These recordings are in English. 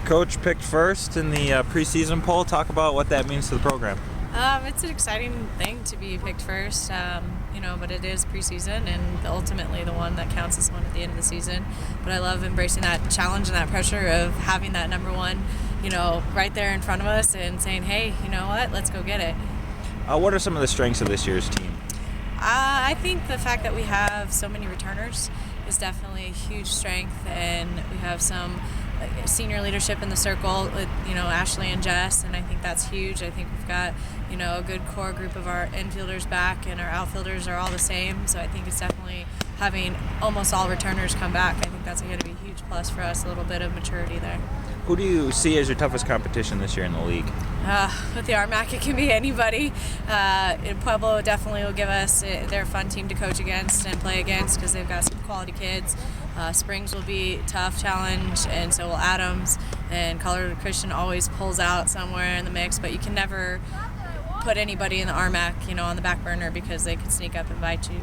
Coach picked first in the preseason poll. Talk about what that means to the program. It's an exciting thing to be picked first, but it is preseason and ultimately the one that counts is one at the end of the season. But I love embracing that challenge and that pressure of having that number one, right there in front of us and saying, hey, you know what, let's go get it. What are some of the strengths of this year's team? I think the fact that we have so many returners is definitely a huge strength, and we have some senior leadership in the circle with, Ashley and Jess, and I think that's huge. I think we've got, a good core group of our infielders back, and our outfielders are all the same, so I think it's definitely having almost all returners come back. I think that's going to be a huge plus for us, a little bit of maturity there. Who do you see as your toughest competition this year in the league? With the RMAC, it can be anybody. Pueblo definitely will give us, they're a fun team to coach against and play against because they've got some quality kids. Springs will be a tough challenge, and so will Adams. And Colorado Christian always pulls out somewhere in the mix, but you can never put anybody in the RMAC, on the back burner because they can sneak up and bite you.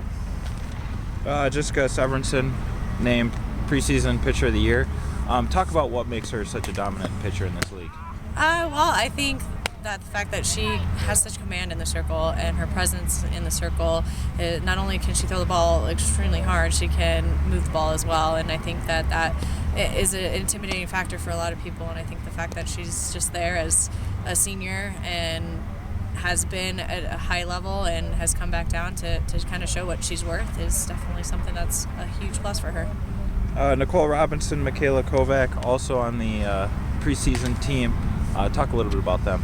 Jessica Severinsen named preseason pitcher of the year. Talk about what makes her such a dominant pitcher in this league. I think that the fact that she has such command in the circle and her presence in the circle, not only can she throw the ball extremely hard, she can move the ball as well. And I think that is an intimidating factor for a lot of people. And I think the fact that she's just there as a senior and has been at a high level and has come back down to kind of show what she's worth is definitely something that's a huge plus for her. Nicole Robinson, Michaela Kovac, also on the preseason team. Talk a little bit about them.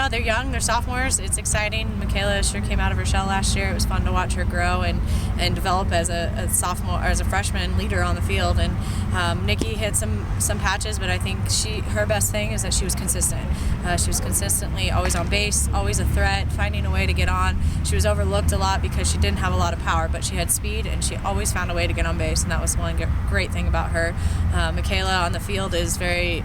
They're young, they're sophomores. It's exciting. Michaela sure came out of her shell last year. It was fun to watch her grow and develop as a sophomore, or as a freshman leader on the field. And Nikki hit some patches, but I think her best thing is that she was consistent. She was consistently always on base, always a threat, finding a way to get on. She was overlooked a lot because she didn't have a lot of power, but she had speed, and she always found a way to get on base, and that was one great thing about her. Michaela on the field is very,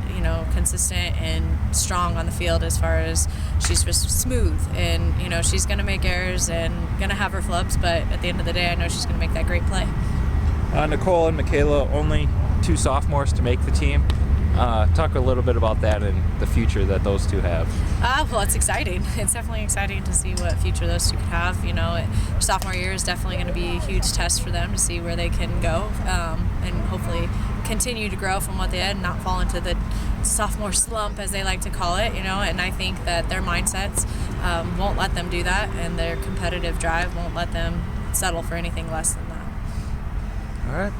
consistent and strong on the field as far as she's just smooth, and she's going to make errors and going to have her flubs, but at the end of the day I know she's going to make that great play. Nicole and Michaela, only two sophomores to make the team. Talk a little bit about that and the future that those two have. Well, it's exciting. It's definitely exciting to see what future those two could have. Sophomore year is definitely going to be a huge test for them to see where they can go, and hopefully continue to grow from what they had and not fall into the sophomore slump, as they like to call it, and I think that their mindsets won't let them do that, and their competitive drive won't let them settle for anything less than that. All right.